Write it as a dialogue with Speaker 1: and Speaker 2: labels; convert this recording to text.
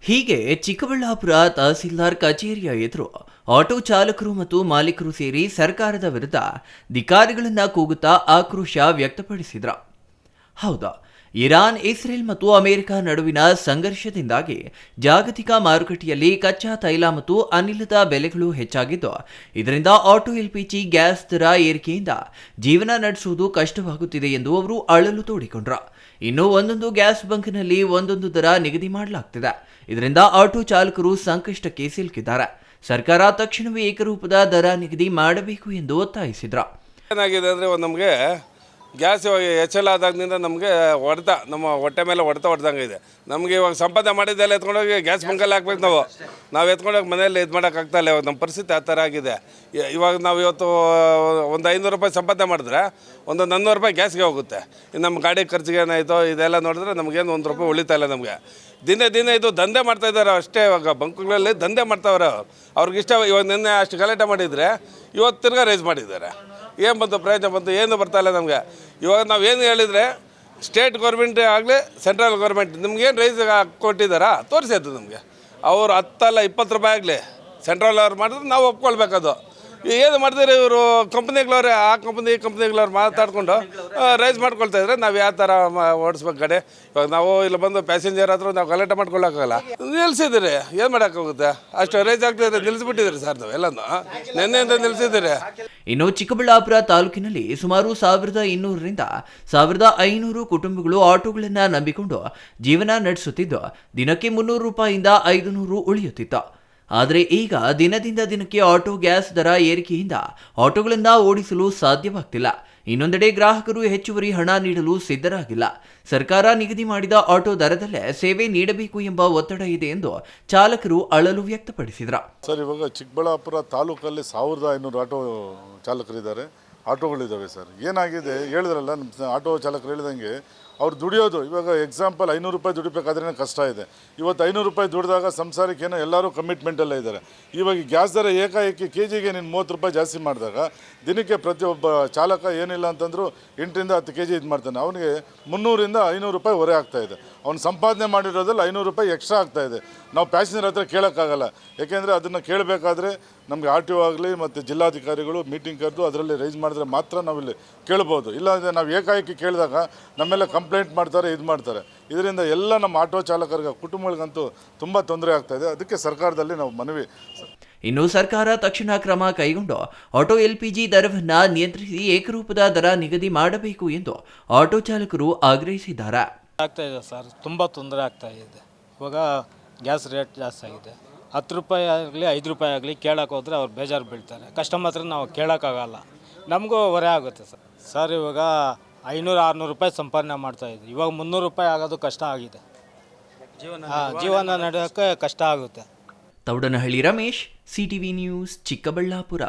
Speaker 1: ಹೀಗೆ ಚಿಕ್ಕಬಳ್ಳಾಪುರ ತಹಸೀಲ್ದಾರ್ ಕಚೇರಿಯ ಎದುರು ಆಟೋ ಚಾಲಕರು ಮತ್ತು ಮಾಲೀಕರು ಸೇರಿ ಸರ್ಕಾರದ ವಿರುದ್ಧ ಧಿಕ್ಕಾರಿಗಳನ್ನ ಕೂಗುತ್ತಾ ಆಕ್ರೋಶ ವ್ಯಕ್ತಪಡಿಸಿದ್ರು. ಹೌದಾ, ಇರಾನ್, ಇಸ್ರೇಲ್ ಮತ್ತು ಅಮೆರಿಕ ನಡುವಿನ ಸಂಘರ್ಷದಿಂದಾಗಿ ಜಾಗತಿಕ ಮಾರುಕಟ್ಟೆಯಲ್ಲಿ ಕಚ್ಚಾ ತೈಲ ಮತ್ತು ಅನಿಲದ ಬೆಲೆಗಳು ಹೆಚ್ಚಾಗಿದ್ದು, ಇದರಿಂದ ಆಟೋ ಎಲ್ಪಿಜಿ ಗ್ಯಾಸ್ ದರ ಏರಿಕೆಯಿಂದ ಜೀವನ ನಡೆಸುವುದು ಕಷ್ಟವಾಗುತ್ತಿದೆ ಎಂದು ಅವರು ಅಳಲು ತೋಡಿಕೊಂಡ್ರು. ಇನ್ನು ಒಂದೊಂದು ಗ್ಯಾಸ್ ಬಂಕ್ನಲ್ಲಿ ಒಂದೊಂದು ದರ ನಿಗದಿ ಮಾಡಲಾಗ್ತಿದೆ. ಇದರಿಂದ ಆಟೋ ಚಾಲಕರು ಸಂಕಷ್ಟಕ್ಕೆ ಸಿಲುಕಿದ್ದಾರೆ. ಸರ್ಕಾರ ತಕ್ಷಣವೇ ಏಕರೂಪದ ದರ ನಿಗದಿ ಮಾಡಬೇಕು ಎಂದು ಒತ್ತಾಯಿಸಿದ್ರು.
Speaker 2: ಏನಾಗಿದೆ ಅಂದರೆ ನಮಗೆ ಗ್ಯಾಸ್ ಇವಾಗ ಹೆಚ್ಚಳ ಆದಾಗಿನಿಂದ ನಮಗೆ ನಮ್ಮ ಹೊಟ್ಟೆ ಮೇಲೆ ಹೊಡೆದಂಗೆ ಇದೆ. ನಮಗೆ ಇವಾಗ ಸಂಪಾದನೆ ಮಾಡಿದ್ದೆಲ್ಲ ಎತ್ಕೊಂಡೋಗಿ ಗ್ಯಾಸ್ ಬಂಕಲ್ಲಿ ಹಾಕ್ಬೇಕು. ನಾವು ಎತ್ಕೊಂಡೋಗಿ ಮನೆಯಲ್ಲಿ ಇದು ಮಾಡೋಕ್ಕಾಗ್ತಾಯಿಲ್ಲ. ಇವಾಗ ನಮ್ಮ ಪರಿಸ್ಥಿತಿ ಆ ಥರ ಆಗಿದೆ. ಇವಾಗ ನಾವು ಇವತ್ತು ಒಂದು 500 ರೂಪಾಯಿ ಸಂಪಾದನೆ ಮಾಡಿದ್ರೆ ಒಂದು 400 ರೂಪಾಯಿ ಗ್ಯಾಸ್ಗೆ ಹೋಗುತ್ತೆ. ಇನ್ನು ನಮ್ಮ ಗಾಡಿ ಖರ್ಚಿಗೆ ಏನಾಯಿತು ಇದೆಲ್ಲ ನೋಡಿದ್ರೆ ನಮಗೇನು 1 ರೂಪಾಯಿ ಉಳಿತಾ ಇಲ್ಲ. ನಮಗೆ ದಿನ ಇದು ದಂಧೆ ಮಾಡ್ತಾಯಿದ್ದಾರೆ ಅಷ್ಟೇ. ಇವಾಗ ಬಂಕ್ಗಳಲ್ಲಿ ದಂಧೆ ಮಾಡ್ತಾವ್ರೆ. ಅವ್ರಿಗಿಷ್ಟ. ಇವಾಗ ನಿನ್ನೆ ಅಷ್ಟು ಗಲಾಟೆ ಮಾಡಿದರೆ ಇವತ್ತು ತಿರ್ಗಾ ರೈಸ್ ಮಾಡಿದ್ದಾರೆ. ಏನು ಬಂತು ಪ್ರಯೋಜನ ಬಂತು? ಏನು ಬರ್ತಾಯಿಲ್ಲ ನಮಗೆ. ಇವಾಗ ನಾವೇನು ಹೇಳಿದರೆ ಸ್ಟೇಟ್ ಗೌರ್ಮೆಂಟ್ ಆಗಲಿ ಸೆಂಟ್ರಲ್ ಗೌರ್ಮೆಂಟ್ ನಿಮ್ಗೇನು ರೈಸ್ ಕೊಟ್ಟಿದ್ದಾರಾ ತೋರಿಸಿ ಅದು ನಮಗೆ. ಅವ್ರು 10 ಅಲ್ಲ 20 ರೂಪಾಯಿ ಆಗಲಿ ಸೆಂಟ್ರಲ್ ಅವ್ರು ಮಾಡಿದ್ರೆ ನಾವು ಒಪ್ಕೊಳ್ಬೇಕದು. ಏನು ಮಾಡ್ತೀರಿ ಇವರು ಕಂಪ್ನಿಗಳವ್ರೆ, ಆ ಕಂಪ್ನಿ ಈ ಕಂಪ್ನಿಗಳವ್ರು ಮಾತಾಡ್ಕೊಂಡು ರೈಸ್ ಮಾಡ್ಕೊಳ್ತಾ ಇದ್ರೆ ನಾವು ಯಾವ ಥರ ಓಡಿಸ್ಬೇಕು ಗಾಡಿ? ಇವಾಗ ನಾವು ಇಲ್ಲಿ ಬಂದು ಪ್ಯಾಸೆಂಜರ್ ಹತ್ರ ನಾವು ಗಲಾಟೆ ಮಾಡ್ಕೊಳ್ಳೋಕ್ಕಾಗಲ್ಲ. ನಿಲ್ಲಿಸಿದ್ದೀರಿ, ಏನು ಮಾಡೋಕ್ಕಾಗುತ್ತೆ? ಅಷ್ಟು ರೈಸ್ ಆಗ್ತಿದ್ರೆ ನಿಲ್ಲಿಸ್ಬಿಟ್ಟಿದ್ದೀರಿ ಸರ್. ನಾವು ಎಲ್ಲನೂ ನಿನ್ನೆಯಿಂದ ನಿಲ್ಲಿಸಿದ್ದೀರಿ.
Speaker 1: ಇನ್ನು ಚಿಕ್ಕಬಳ್ಳಾಪುರ ತಾಲೂಕಿನಲ್ಲಿ ಸುಮಾರು 1200ರಿಂದ 1500 ಕುಟುಂಬಗಳು ಆಟೋಗಳನ್ನು ನಂಬಿಕೊಂಡು ಜೀವನ ನಡೆಸುತ್ತಿದ್ದು, ದಿನಕ್ಕೆ 300 ರೂಪಾಯಿಯಿಂದ 500 ಉಳಿಯುತ್ತಿತ್ತು. ಆದರೆ ಈಗ ದಿನದಿಂದ ದಿನಕ್ಕೆ ಆಟೋ ಗ್ಯಾಸ್ ದರ ಏರಿಕೆಯಿಂದ ಆಟೋಗಳನ್ನು ಓಡಿಸಲು ಸಾಧ್ಯವಾಗ್ತಿಲ್ಲ. ಇನ್ನೊಂದೆಡೆ ಗ್ರಾಹಕರು ಹೆಚ್ಚುವರಿ ಹಣ ನೀಡಲು ಸಿದ್ಧರಾಗಿಲ್ಲ. ಸರ್ಕಾರ ನಿಗದಿ ಮಾಡಿದ ಆಟೋ ದರದಲ್ಲೇ ಸೇವೆ ನೀಡಬೇಕು ಎಂಬ ಒತ್ತಡ ಇದೆ ಎಂದು ಚಾಲಕರು ಅಳಲು ವ್ಯಕ್ತಪಡಿಸಿದರು.
Speaker 3: ಸರ್, ಇವಾಗ ಚಿಕ್ಕಬಳ್ಳಾಪುರ ತಾಲೂಕಲ್ಲಿ 1500 ಆಟೋ ಚಾಲಕರಿದ್ದಾರೆ, ಆಟೋಗಳಿದ್ದಾವೆ ಸರ್. ಏನಾಗಿದೆ ಹೇಳಿದ್ರಲ್ಲ, ನಮ್ಮ ಆಟೋ ಚಾಲಕರು ಹೇಳಿದಂಗೆ ಅವ್ರು ದುಡಿಯೋದು ಇವಾಗ ಎಕ್ಸಾಂಪಲ್ 500 ರೂಪಾಯಿ ದುಡಿಬೇಕಾದ್ರೇ ಕಷ್ಟ ಇದೆ. ಇವತ್ತು 500 ರೂಪಾಯಿ ದುಡಿದಾಗ ಸಂಸಾರಕ್ಕೇನೋ ಎಲ್ಲರೂ ಕಮಿಟ್ಮೆಂಟಲ್ಲೇ ಇದ್ದಾರೆ. ಇವಾಗ ಗ್ಯಾಸ್ ದರ ಏಕಾಏಕಿ KGಗೆ ನೀನು 30 ರೂಪಾಯಿ ಜಾಸ್ತಿ ಮಾಡಿದಾಗ ದಿನಕ್ಕೆ ಪ್ರತಿಯೊಬ್ಬ ಚಾಲಕ ಏನಿಲ್ಲ ಅಂತಂದರೂ 8ರಿಂದ 10 kg ಇದು ಮಾಡ್ತಾನೆ. ಅವನಿಗೆ 300ರಿಂದ 500 ರೂಪಾಯಿ ಹೊರೆ ಆಗ್ತಾಯಿದೆ. ಅವ್ನು ಸಂಪಾದನೆ ಮಾಡಿರೋದ್ರಲ್ಲಿ 500 ರೂಪಾಯಿ ಎಕ್ಸ್ಟ್ರಾ ಆಗ್ತಾಯಿದೆ. ನಾವು ಪ್ಯಾಸೆಂಜರ್ ಹತ್ರ ಕೇಳೋಕ್ಕಾಗಲ್ಲ. ಯಾಕೆಂದರೆ ಅದನ್ನು ಕೇಳಬೇಕಾದ್ರೆ ನಮಗೆ RTO ಆಗಲಿ ಮತ್ತು ಜಿಲ್ಲಾಧಿಕಾರಿಗಳು ಮೀಟಿಂಗ್ ಕರೆದು ಅದರಲ್ಲಿ ರೈಸ್ ಮಾಡಿದ್ರೆ ಮಾತ್ರ ನಾವಿಲ್ಲಿ ಕೇಳ್ಬೋದು. ಇಲ್ಲಾಂದರೆ ನಾವು ಏಕಾಏಕಿ ಕೇಳಿದಾಗ ನಮ್ಮೆಲ್ಲ ಕಂಪ್ಲೇಂಟ್ ಮಾಡ್ತಾರೆ, ಇದು ಮಾಡ್ತಾರೆ. ಇದರಿಂದ ಎಲ್ಲ ನಮ್ಮ ಆಟೋ ಚಾಲಕರಿಗೆ ಕುಟುಂಬಗಳಿಗಂತೂ ತುಂಬ ತೊಂದರೆ ಆಗ್ತಾಯಿದೆ. ಅದಕ್ಕೆ ಸರ್ಕಾರದಲ್ಲಿ ನಾವು ಮನವಿ.
Speaker 1: ಇನ್ನು ಸರ್ಕಾರ ತಕ್ಷಣ ಕ್ರಮ ಕೈಗೊಂಡು ಆಟೋ LPG ದರವನ್ನು ನಿಯಂತ್ರಿಸಿ ಏಕರೂಪದ ದರ ನಿಗದಿ ಮಾಡಬೇಕು ಎಂದು ಆಟೋ ಚಾಲಕರು ಆಗ್ರಹಿಸಿದ್ದಾರೆ.
Speaker 4: ಆಗ್ತಾ ಇದೆ ಸರ್, ತುಂಬ ತೊಂದರೆ ಆಗ್ತಾ ಇದೆ. ಇವಾಗ ಗ್ಯಾಸ್ ರೇಟ್ ಜಾಸ್ತಿ ಆಗಿದೆ. 10 ರೂಪಾಯಿ ಆಗಲಿ 5 ರೂಪಾಯಿ ಆಗಲಿ ಕೇಳೋಕೆ ಹೋದರೆ ಅವ್ರು ಬೇಜಾರು ಬೀಳ್ತಾರೆ. ಕಸ್ಟಮರ್ ಹತ್ರ ನಾವು ಕೇಳೋಕ್ಕಾಗಲ್ಲ, ನಮಗೂ ಹೊರೆ ಆಗುತ್ತೆ ಸರ್. ಇವಾಗ 500-600 ರೂಪಾಯಿ ಸಂಪಾದನೆ ಮಾಡ್ತಾಯಿದ್ವಿ. ಇವಾಗ 300 ರೂಪಾಯಿ ಆಗೋದು ಕಷ್ಟ ಆಗಿದೆ. ಜೀವನ ನಡೆಯೋಕ್ಕೆ ಕಷ್ಟ ಆಗುತ್ತೆ.
Speaker 1: Thoudanahalli Ramesh, CTV news, Chikkaballapur.